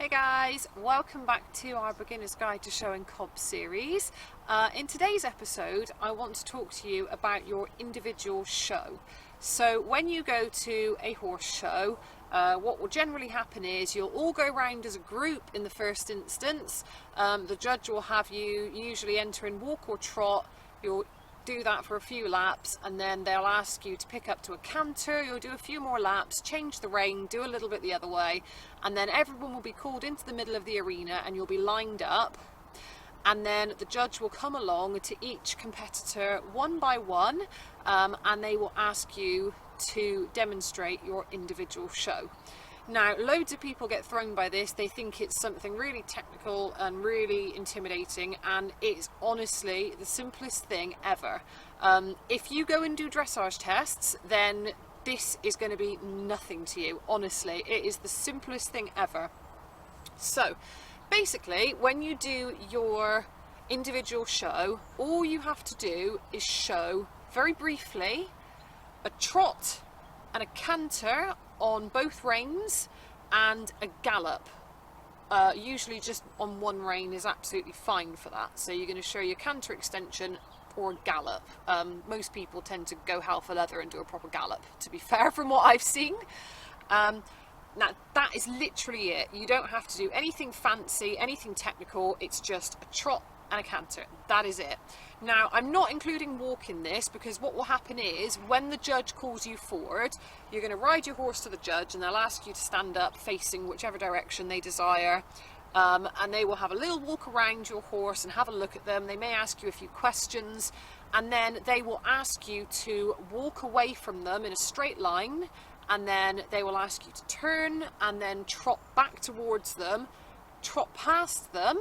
Hey guys, welcome back to our Beginner's Guide to Showing Cobs series. In today's episode, I want to talk to you about your individual show. So when you go to a horse show, what will generally happen is you'll all go round as a group in the first instance. The judge will have you usually enter in walk or trot. You'll do that for a few laps, and then they'll ask you to pick up to a canter. You'll do a few more laps, change the rein, do a little bit the other way, and then everyone will be called into the middle of the arena and you'll be lined up, and then the judge will come along to each competitor one by one, and they will ask you to demonstrate your individual show. Now, loads of people get thrown by this. They think it's something really technical and really intimidating, and it's honestly the simplest thing ever. If you go and do dressage tests, then this is going to be nothing to you. Honestly, it is the simplest thing ever. So, basically, when you do your individual show, all you have to do is show, very briefly, a trot and a canter on both reins and a gallop. Usually just on one rein is absolutely fine for that. So you're going to show your canter extension or gallop. Most people tend to go hell for leather and do a proper gallop, to be fair, from what I've seen. Now that is literally it. You don't have to do anything fancy, anything technical. It's just a trot and a canter. That is it. Now, I'm not including walk in this, because what will happen is when the judge calls you forward, you're going to ride your horse to the judge and they'll ask you to stand up facing whichever direction they desire, and they will have a little walk around your horse and have a look at them. They may ask you a few questions, and then they will ask you to walk away from them in a straight line, and then they will ask you to turn and then trot back towards them, trot past them,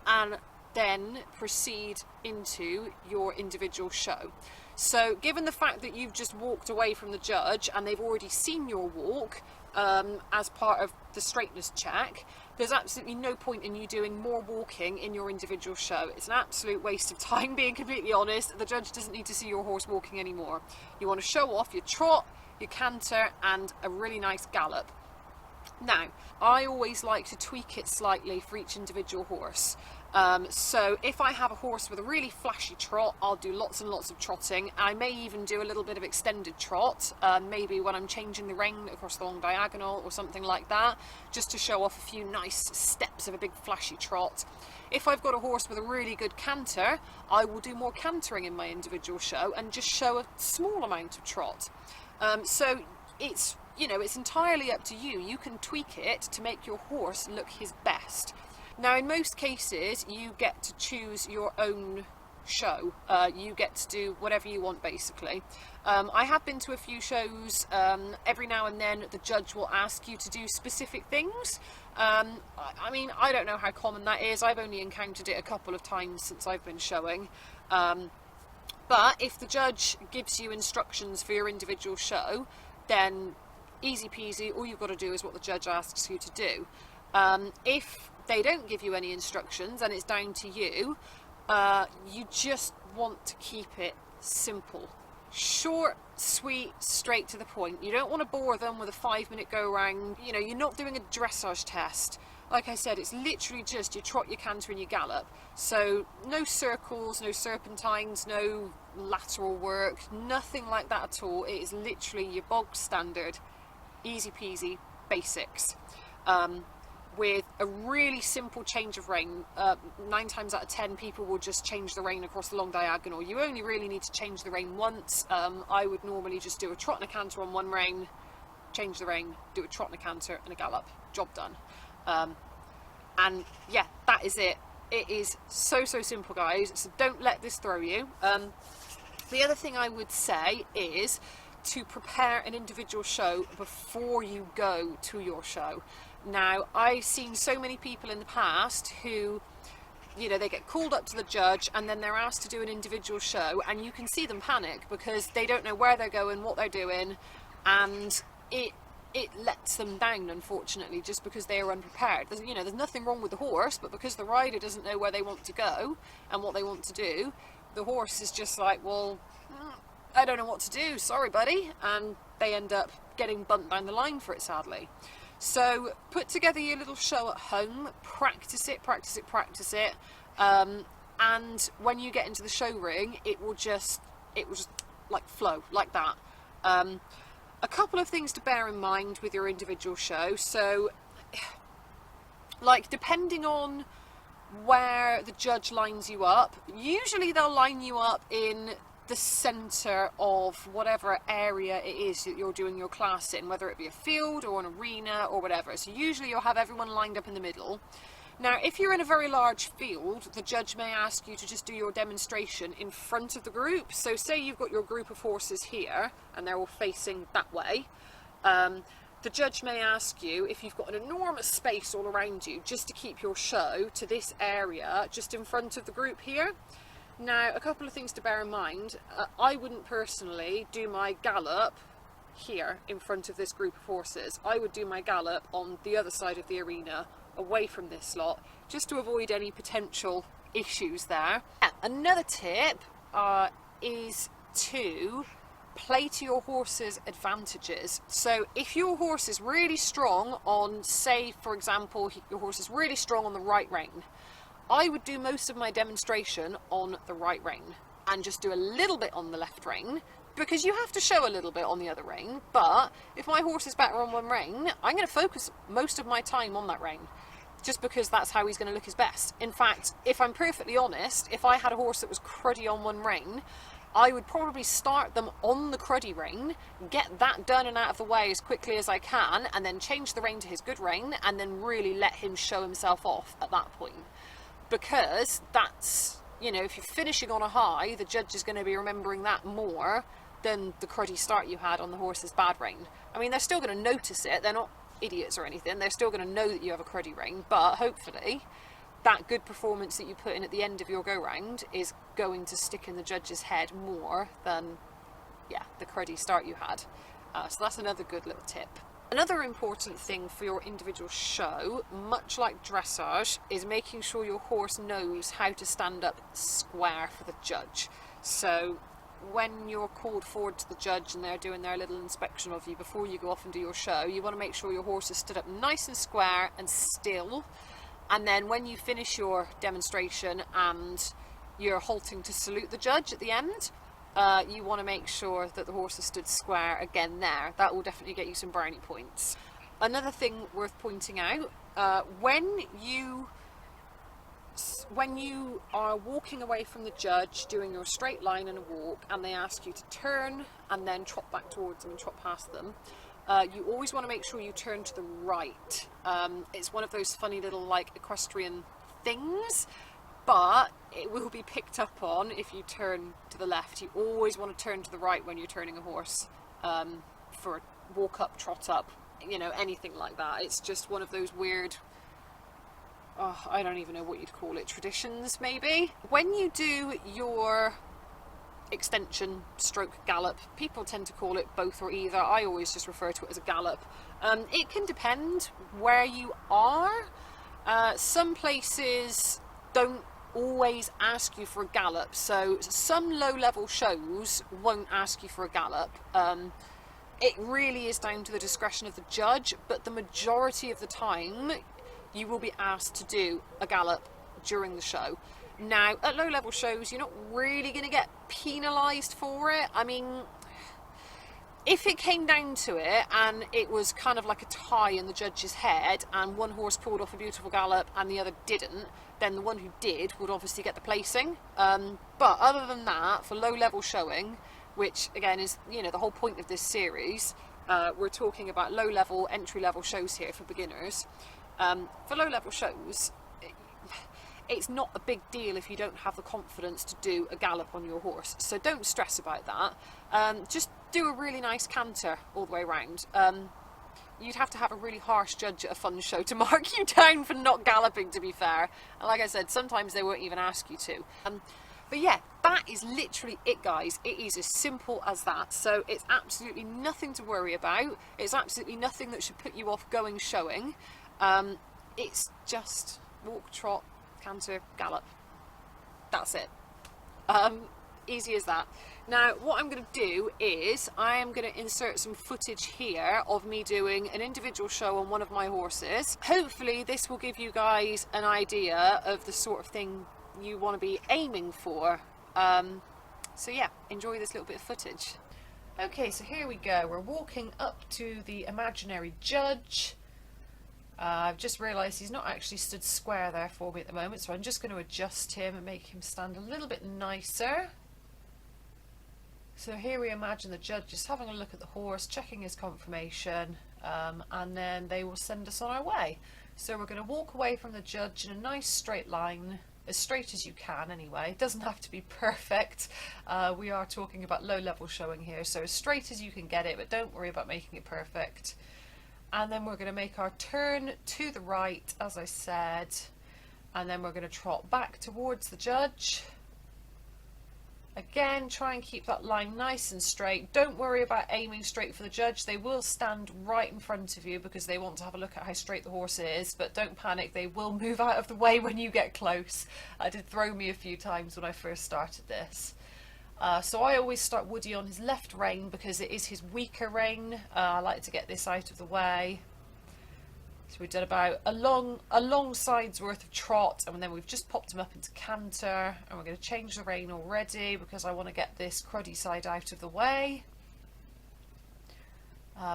and then proceed into your individual show. So given the fact that you've just walked away from the judge and they've already seen your walk as part of the straightness check, there's absolutely no point in you doing more walking in your individual show. It's an absolute waste of time, being completely honest. The judge doesn't need to see your horse walking anymore. You want to show off your trot, your canter, and a really nice gallop. Now, I always like to tweak it slightly for each individual horse. So if I have a horse with a really flashy trot, I'll do lots and lots of trotting. I may even do a little bit of extended trot, maybe when I'm changing the rein across the long diagonal or something like that, just to show off a few nice steps of a big flashy trot. If I've got a horse with a really good canter, I will do more cantering in my individual show and just show a small amount of trot. So it's entirely up to you. You can tweak it to make your horse look his best. Now, in most cases, you get to choose your own show. You get to do whatever you want, basically. I have been to a few shows. Every now and then, the judge will ask you to do specific things. I don't know how common that is. I've only encountered it a couple of times since I've been showing. But if the judge gives you instructions for your individual show, then easy peasy, all you've got to do is what the judge asks you to do. If they don't give you any instructions and it's down to you, you just want to keep it simple. Short, sweet, straight to the point. You don't want to bore them with a 5-minute go round. You're not doing a dressage test. Like I said, it's literally just you trot, your canter, and you gallop. So no circles, no serpentines, no lateral work, nothing like that at all. It is literally your bog standard, easy peasy basics. With a really simple change of rein. 9 times out of 10 people will just change the rein across the long diagonal. You only really need to change the rein once. I would normally just do a trot and a canter on one rein, change the rein, do a trot and a canter and a gallop. Job done. And yeah, that is it. It is so simple, guys, so don't let this throw you. The other thing I would say is to prepare an individual show before you go to your show. Now, I've seen so many people in the past who, they get called up to the judge and then they're asked to do an individual show, and you can see them panic because they don't know where they're going, what they're doing, and it lets them down, unfortunately, just because they are unprepared. There's nothing wrong with the horse, but because the rider doesn't know where they want to go and what they want to do, the horse is just like, well, I don't know what to do, sorry buddy, and they end up getting bumped down the line for it, sadly. So put together your little show at home, practice it, and when you get into the show ring, it will just like flow like that. A couple of things to bear in mind with your individual show. So, like, depending on where the judge lines you up, usually they'll line you up in the centre of whatever area it is that you're doing your class in, whether it be a field or an arena or whatever. So usually you'll have everyone lined up in the middle. Now, if you're in a very large field, the judge may ask you to just do your demonstration in front of the group. So say you've got your group of horses here and they're all facing that way. The judge may ask you, if you've got an enormous space all around you, just to keep your show to this area just in front of the group here. Now, a couple of things to bear in mind. I wouldn't personally do my gallop here in front of this group of horses. I would do my gallop on the other side of the arena, away from this lot, just to avoid any potential issues there. Another tip is to play to your horse's advantages. So if your horse is really strong on, say for example, your horse is really strong on the right rein, I would do most of my demonstration on the right rein and just do a little bit on the left rein, because you have to show a little bit on the other rein. But if my horse is better on one rein, I'm going to focus most of my time on that rein, just because that's how he's going to look his best. In fact, if I'm perfectly honest, if I had a horse that was cruddy on one rein, I would probably start them on the cruddy rein, get that done and out of the way as quickly as I can, and then change the rein to his good rein, and then really let him show himself off at that point. Because that's, you know, if you're finishing on a high, the judge is going to be remembering that more than the cruddy start you had on the horse's bad rein. I mean, they're still going to notice it. They're not idiots or anything. They're still going to know that you have a cruddy rein, but hopefully that good performance that you put in at the end of your go-round is going to stick in the judge's head more than, yeah, the cruddy start you had. So that's another good little tip. Another important thing for your individual show, much like dressage, is making sure your horse knows how to stand up square for the judge. So when you're called forward to the judge and they're doing their little inspection of you before you go off and do your show, you want to make sure your horse is stood up nice and square and still. And then when you finish your demonstration and you're halting to salute the judge at the end, you want to make sure that the horse is stood square again there. That will definitely get you some brownie points. Another thing worth pointing out, when you are walking away from the judge doing your straight line and a walk, and they ask you to turn and then trot back towards them and trot past them, you always want to make sure you turn to the right. It's one of those funny little like equestrian things, but it will be picked up on if you turn to the left. You always want to turn to the right when you're turning a horse, for a walk up, trot up, you know, anything like that. It's just one of those weird, I don't even know what you'd call it, traditions maybe. When you do your extension stroke gallop, people tend to call it both or either. I always just refer to it as a gallop. It can depend where you are. Some places don't always ask you for a gallop, so some low-level shows won't ask you for a gallop. It really is down to the discretion of the judge, but the majority of the time you will be asked to do a gallop during the show. Now, at low-level shows, you're not really going to get penalised for it. I mean, if it came down to it and it was kind of like a tie in the judge's head and one horse pulled off a beautiful gallop and the other didn't, then the one who did would obviously get the placing. But other than that, for low-level showing, which again is, you know, the whole point of this series, we're talking about low-level, entry-level shows here for beginners. For low-level shows, it's not a big deal if you don't have the confidence to do a gallop on your horse, so don't stress about that. Just do a really nice canter all the way around. You'd have to have a really harsh judge at a fun show to mark you down for not galloping, to be fair. And like I said, sometimes they won't even ask you to. But yeah, that is literally it, guys. It is as simple as that. So it's absolutely nothing to worry about. It's absolutely nothing that should put you off going showing. It's just walk, trot, canter, gallop. That's it. Easy as that. Now what I'm going to do is I am going to insert some footage here of me doing an individual show on one of my horses. Hopefully this will give you guys an idea of the sort of thing you want to be aiming for. So yeah, enjoy this little bit of footage. Okay, so here we go. We're walking up to the imaginary judge. I've just realised he's not actually stood square there for me at the moment, so I'm just going to adjust him and make him stand a little bit nicer. So here we imagine the judge just having a look at the horse, checking his conformation, and then they will send us on our way. So we're going to walk away from the judge in a nice straight line, as straight as you can anyway. It doesn't have to be perfect. We are talking about low level showing here, so as straight as you can get it, but don't worry about making it perfect. And then we're going to make our turn to the right, as I said, and then we're going to trot back towards the judge. Again, try and keep that line nice and straight. Don't worry about aiming straight for the judge. They will stand right in front of you because they want to have a look at how straight the horse is, but don't panic, they will move out of the way when you get close. It did throw me a few times when I first started this. So I always start Woody on his left rein because it is his weaker rein. I like to get this out of the way. So we've done about a long side's worth of trot, and then we've just popped him up into canter, and we're going to change the rein already because I want to get this cruddy side out of the way.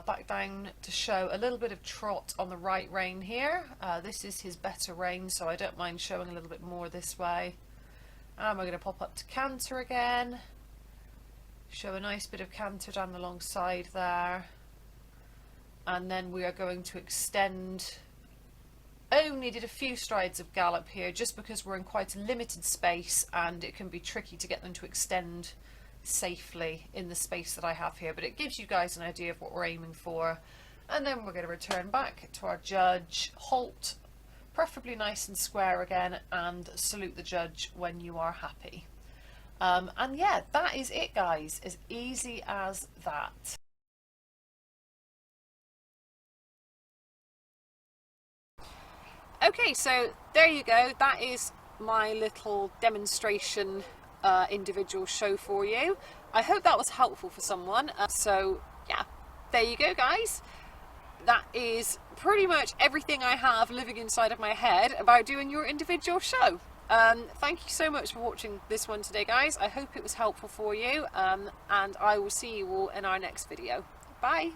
Back down to show a little bit of trot on the right rein here. This is his better rein, so I don't mind showing a little bit more this way. And we're going to pop up to canter again. Show a nice bit of canter down the long side there. And then we are going to extend. Only did a few strides of gallop here just because we're in quite a limited space and it can be tricky to get them to extend safely in the space that I have here, but it gives you guys an idea of what we're aiming for. And then we're going to return back to our judge, halt, preferably nice and square again, and salute the judge when you are happy. And yeah, that is it guys, as easy as that. Okay, so there you go. That is my little demonstration individual show for you. I hope that was helpful for someone. So yeah, there you go guys. That is pretty much everything I have living inside of my head about doing your individual show. Thank you so much for watching this one today guys. I hope it was helpful for you, and I will see you all in our next video. Bye.